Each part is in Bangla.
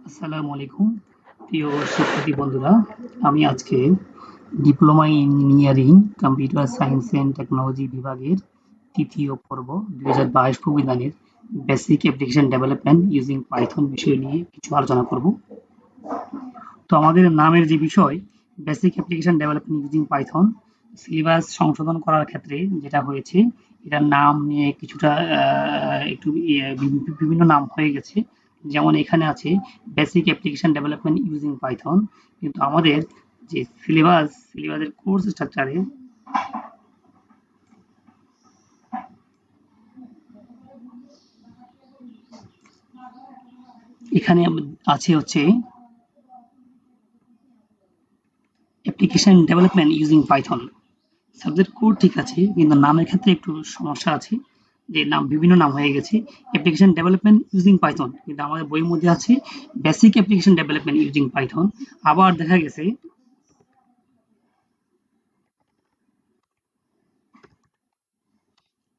আসসালামু আলাইকুম প্রিয় শিক্ষার্থী বন্ধুরা, আমি আজকে diploma in engineering computer science and technology বিভাগের তৃতীয় পর্ব 2022 প্রবিধানের basic application development using Python বিষয় নিয়ে কিছু আলোচনা করব। তো আমাদের নামের যে বিষয় basic application development using Python, syllabus সংশোধন করার ক্ষেত্রে যেটা হয়েছে, এটার নাম নিয়ে কিছুটা একটু বিভিন্ন নাম হয়ে গেছে। যেমন এখানে আছে basic application development using Python, কিন্তু আমাদের যে সিলেবাসের কোর্স স্ট্রাকচারে এখানে আছে হচ্ছে application development using Python. Subject code ঠিক আছে, কিন্তু নামের ক্ষেত্রে একটু সমস্যা আছে, যে নাম বিভিন্ন নাম হয়ে গেছে। অ্যাপ্লিকেশন ডেভেলপমেন্ট ইউজিং পাইথন, কিন্তু আমাদের বইয়ের মধ্যে আছে basic application development using Python. আবার দেখা গেছে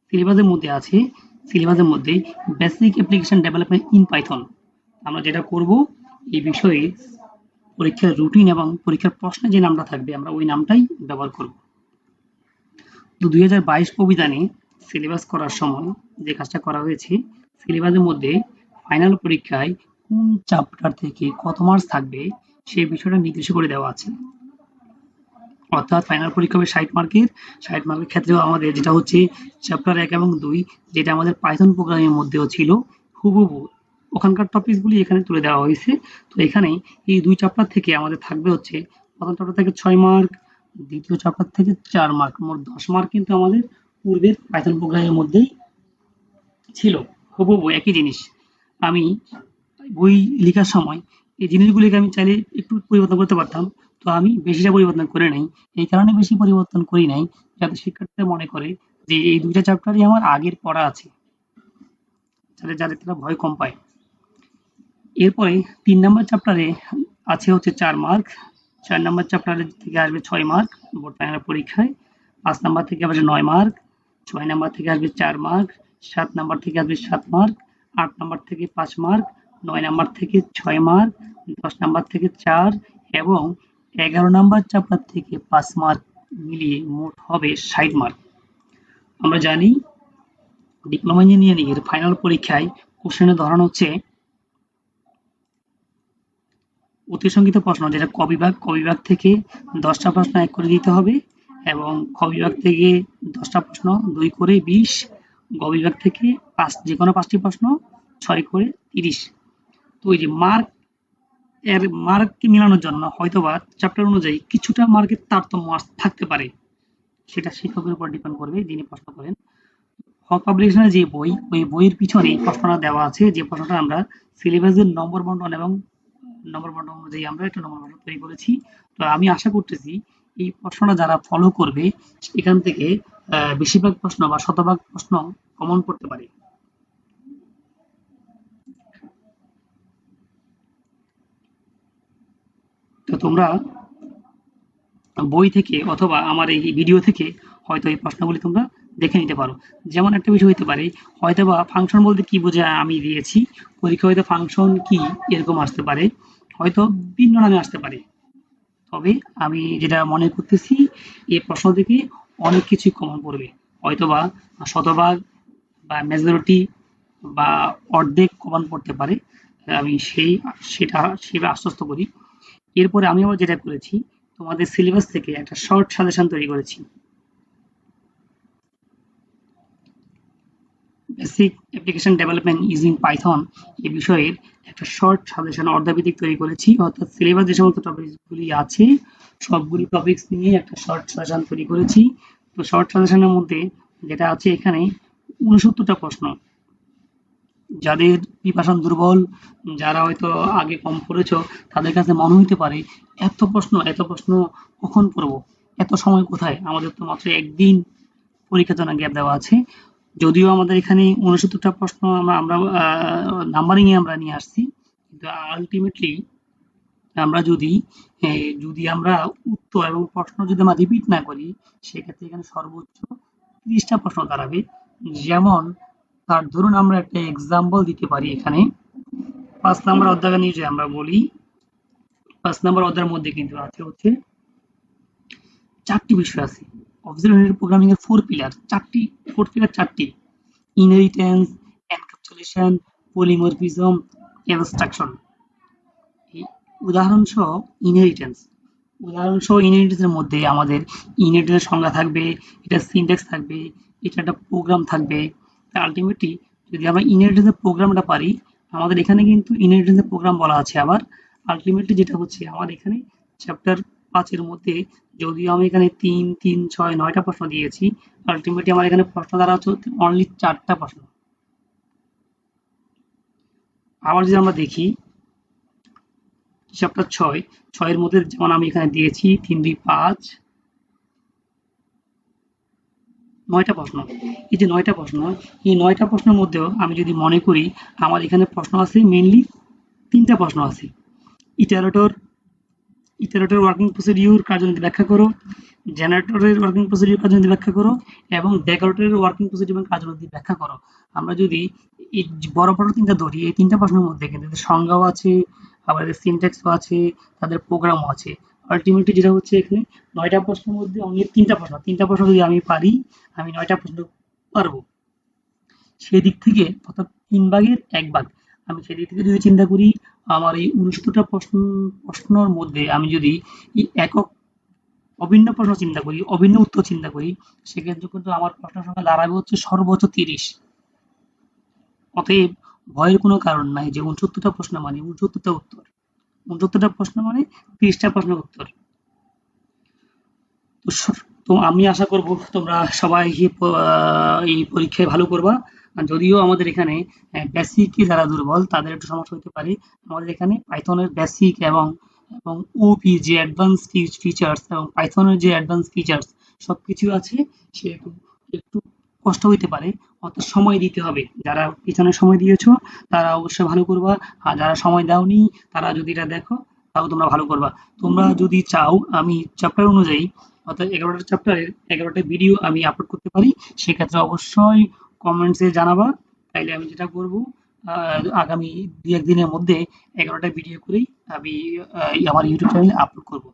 সিলেবাসের মধ্যে basic application development in Python. আমরা যেটা করব, এই বিষয়ে পরীক্ষার রুটিন এবং পরীক্ষার প্রশ্নে যে নামটা থাকবে আমরা ওই নামটাই ব্যবহার করব। তো 2022 প্রবিধানে সিলেবাস করার সময় যে কাজটা করা হয়েছে, সিলেবাসের মধ্যে ফাইনাল পরীক্ষায় কোন চ্যাপ্টার থেকে কত মার্কস থাকবে সেই বিষয়টা নির্দিষ্ট করে দেওয়া আছে। অর্থাৎ ফাইনাল পরীক্ষা হবে 60 মার্কের। 60 মার্কের ক্ষেত্রেও আমাদের যেটা হচ্ছে চ্যাপ্টার 1 এবং 2, যেটা আমাদের পাইথন প্রোগ্রামের মধ্যেও ছিল, হুবহু ওখানকার টপিকসগুলি এখানে তুলে দেওয়া হয়েছে। তো এখানে এই 2 চ্যাপ্টার থেকে আমাদের থাকবে হচ্ছে প্রথম চ্যাপ্টার থেকে 6 মার্ক, দ্বিতীয় চ্যাপ্টার থেকে 4 মার্ক, মোট 10 মার্ক কিন্তু আমাদের পূর্বের পাইথন প্রোগ্রামের মধ্যেই ছিল, হুবহু একই জিনিস। আমি বই লেখার সময় এই জিনিসগুলিকে আমি চাইলে একটু পরিবর্তন করতে পারতাম, তো আমি বেশিটা পরিবর্তন করে নাই। এই কারণে বেশি পরিবর্তন করি নাই, যাতে শিক্ষার্থীরা মনে করে যে এই 2টা চ্যাপ্টারই আমার আগের পড়া আছে, যাতে তারা ভয় কম পায়। এরপরে 3 নম্বর চ্যাপ্টারে আছে হচ্ছে 4 মার্ক, 4 নম্বর চ্যাপ্টারে থেকে আসবে 6 মার্ক বোর্ড ফাইনাল পরীক্ষায়, 5 নম্বর থেকে আসবে 9 মার্ক, 6 নম্বর থেকে আসবে 4 মার্ক, 7 নম্বর থেকে আসবে 7 মার্ক, 8 নম্বর থেকে 5 মার্ক, 9 নম্বর থেকে 6 মার্ক, 10 নম্বর থেকে 4 এবং 11 নম্বর চ্যাপ্টার থেকে 5 মার্ক, মিলিয়ে মোট হবে 60 মার্ক। আমরা জানি ডিপ্লোমা ইঞ্জিনিয়ারিং এর ফাইনাল পরীক্ষায় কোশ্চেনের ধরন হচ্ছে অতিসংখ্যিত প্রশ্ন, যেটা ক বিভাগ থেকে 10টা প্রশ্ন 1 করে দিতে হবে, এবং খ বিভাগ থেকে 10টা প্রশ্ন 2 করে 20, গ বিভাগ থেকে যে কোনো 5টি প্রশ্ন 6 করে 30। তো এই যে মার্ক মিলানোর জন্য হয়তোবা চ্যাপ্টার অনুযায়ী কিছুটা মার্কের তারতম্য থাকতে পারে, সেটা শিক্ষকের উপর ডিপেন্ড করবে যিনি প্রশ্ন করেন। হল পাবলিকেশনের যে বই, ওই বইয়ের পিছনে প্রশ্নটা দেওয়া আছে, যে প্রশ্নটা আমরা সিলেবাসের নম্বর বন্টন এবং নম্বর বন্টন অনুযায়ী আমরা একটা নম্বর বন্টন তৈরি করেছি। তো আমি আশা করতেছি এই প্রশ্নটা যারা ফলো করবে, এখান থেকে বেশিরভাগ প্রশ্ন বা শতভাগ প্রশ্ন কমন পড়তে পারে। তো তোমরা বই থেকে অথবা আমার এই ভিডিও থেকে হয়তো এই প্রশ্নগুলি তোমরা দেখে নিতে পারো। যেমন একটা বিষয় হতে পারে, হয়তোবা ফাংশন বলতে কি বোঝায় আমি দিয়েছি, পরীক্ষা হয়তো ফাংশন কি এরকম আসতে পারে, হয়তো ভিন্ন নামে আসতে পারে। তবে আমি যেটা মনে করতেছি, এই প্রশ্ন থেকে অনেক কিছুই কমন পড়বে, হয়তোবা শতভাগ বা মেজরিটি বা অর্ধেক কমন পড়তে পারে। আমি সেটা আশ্বস্ত করি। এরপরে আমি আবার যেটা করেছি, তোমাদের সিলেবাস থেকে একটা শর্ট সাজেশন তৈরি করেছি। Basic application development using Python এই বিষয়ের একটা শর্ট সাজেশন অর্ধভিত্তিক তৈরি করেছি, অর্থাৎ সিলেবাস যে সমস্ত টপিকগুলি আছে সবগুলি টপিকস নিয়ে একটা শর্ট সাজেশন তৈরি করেছি। তো শর্ট সাজেশনের মধ্যে যেটা আছে এখানে 69টা প্রশ্ন। যাদের প্রিপারেশন দুর্বল, যারা হয়তো আগে কম পড়েছো, তাদের কাছে মনে হইতে পারে এত প্রশ্ন কখন পড়বো, এত সময় কোথায়, আমাদের তো মাত্র একদিন পরীক্ষার জন্য গ্যাপ দেওয়া আছে। যদিও আমাদের এখানে 69টা প্রশ্ন আমরা নাম্বারিং এ আমরা নিয়ে আসছি, কিন্তু আলটিমেটলি আমরা যদি আমরা উত্তর এবং প্রশ্ন যদি আমরা রিপিট না করি, সেক্ষেত্রে এখানে সর্বোচ্চ 30টা প্রশ্ন দাঁড়াবে। যেমন তার ধরুন আমরা একটা এক্সাম্পল দিতে পারি এখানে, 5 নম্বর অধ্যায় নিয়ে যদি আমরা বলি, 5 নম্বর অধ্যায়ের মধ্যে কিন্তু আছে হচ্ছে 4টি বিষয় আছে। অবজেক্ট ওরিয়েন্টেড প্রোগ্রামিং এর 4 পিলার, 4 পিলার 4টি: ইনহেরিটেন্স, এনক্যাপসুলেশন, পলিমরফিজম, অ্যাবস্ট্রাকশন। এই উদাহরণসহ ইনহেরিটেন্স, উদাহরণসহ ইনহেরিটেন্সের মধ্যে আমাদের ইনহেরিটেন্সের সংজ্ঞা থাকবে, এটা সিনট্যাক্স থাকবে, এটা একটা প্রোগ্রাম থাকবে। আলটিমেটলি যদি আমরা ইনহেরিটেন্সের প্রোগ্রামটা পারি, আমাদের এখানে কিন্তু ইনহেরিটেন্সের প্রোগ্রাম বলা আছে। আবার আলটিমেটলি যেটা হচ্ছে আমার এখানে চ্যাপ্টার 5-এর মধ্যে, যদিও আমি এখানে 3, 3, 6, 9টা প্রশ্ন দিয়েছি, আলটিমেটলি আমার এখানে প্রশ্ন দ্বারা হচ্ছে অনলি 4টা প্রশ্ন। আবার যদি আমরা দেখি চ্যাপ্টার 6 এর মধ্যে যেমন আমি এখানে দিয়েছি 3, 2, 5, 9টা প্রশ্ন। এই যে 9টা প্রশ্ন, এই 9টা প্রশ্নের মধ্যেও আমি যদি মনে করি আমার এখানে প্রশ্ন আছে মেইনলি 3টা প্রশ্ন আছে। ইটারেটর, ইটারেটর ওয়ার্কিং প্রসিডিউর কার্যনীতি ব্যাখ্যা করো, জেনারেটরের ওয়ার্কিং প্রসিডিউর কার্যনীতি ব্যাখ্যা করো এবং ডেকোরেটরের ওয়ার্কিং প্রসিডিউর এবং কার্যনীতি ব্যাখ্যা করো। আমরা যদি এই বড় বড় 3টা ধরি, এই 3টা প্রশ্নের মধ্যে কিন্তু এদের সংজ্ঞাও আছে, আবার এদের সিনট্যাক্সও আছে, তাদের প্রোগ্রামও আছে। আলটিমেটলি যেটা হচ্ছে এখানে 9টা প্রশ্নের মধ্যে অনলি 3টা প্রশ্ন, 3টা প্রশ্ন যদি আমি পারি, আমি 9টা প্রশ্ন পারবো। সেদিক থেকে অর্থাৎ 3 ভাগের 1 ভাগ, আমি সেদিক থেকে যদি চিন্তা করি, আমার এই 69টা প্রশ্নের মধ্যে আমি যদি এই একক অভিন্ন প্রশ্ন চিন্তা করি, অভিন্ন উত্তর চিন্তা করি, সেক্ষেত্রে কিন্তু আমার প্রশ্নের সংখ্যা দাঁড়াবে হচ্ছে সর্বোচ্চ 30। অতএব ভয়ের কোনো কারণ নাই যে 69টা প্রশ্ন মানে 69টা উত্তর, 69টা প্রশ্ন মানে 30টা প্রশ্নের উত্তর। তো আমি আশা করব তোমরা সবাই এই পরীক্ষায় ভালো করবা। আর যদিও আমাদের এখানে বেসিকে যারা দুর্বল তাদের একটু সমস্যা হতে পারে, আমাদের এখানে পাইথনের বেসিক এবং এবং ওপি যে অ্যাডভান্স ফিচার্স এবং পাইথনের যে অ্যাডভান্স ফিচার্স সবকিছু আছে, সেহেতু একটু কষ্ট হইতে পারে, অর্থাৎ সময় দিতে হবে। যারা পিছনে সময় দিয়েছো তারা অবশ্যই ভালো করবা, আর যারা সময় দাওনি তারা যদি এটা দেখো তাও তোমরা ভালো করবা। তোমরা যদি চাও আমি চ্যাপ্টার অনুযায়ী, অর্থাৎ 11টা চ্যাপ্টারের 11টা ভিডিও আমি আপলোড করতে পারি, সেক্ষেত্রে অবশ্যই কমেন্টসে জানাবা। তাইলে আমি যেটা করব, আগামী 2-1 দিনের মধ্যে 11টা ভিডিও করেই আমি আমার ইউটিউব চ্যানেলে আপলোড করব।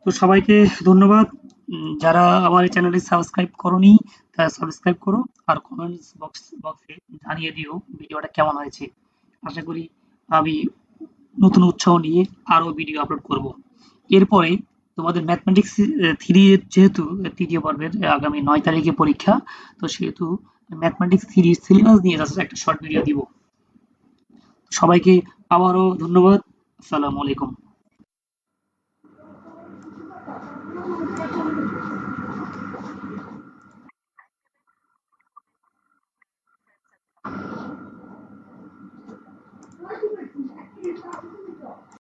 তো সবাইকে ধন্যবাদ। যারা আমার এই চ্যানেলটি সাবস্ক্রাইব করোনি তারা সাবস্ক্রাইব করো, আর কমেন্টস বক্সে জানিয়ে দিও ভিডিওটা কেমন হয়েছে। আশা করি আমি নতুন উৎসাহ নিয়ে আরো ভিডিও আপলোড করব। এরপরে তোমাদের ম্যাথমেটিক্স 3 এর যেহেতু 3য় পর্বের আগামী 9 তারিখে পরীক্ষা, তো সেহেতু ম্যাথমেটিক্স 3 সিলেবাস নিয়ে জাস্ট একটা শর্ট ভিডিও দিব। সবাইকে আবারও ধন্যবাদ। আসসালামু আলাইকুম।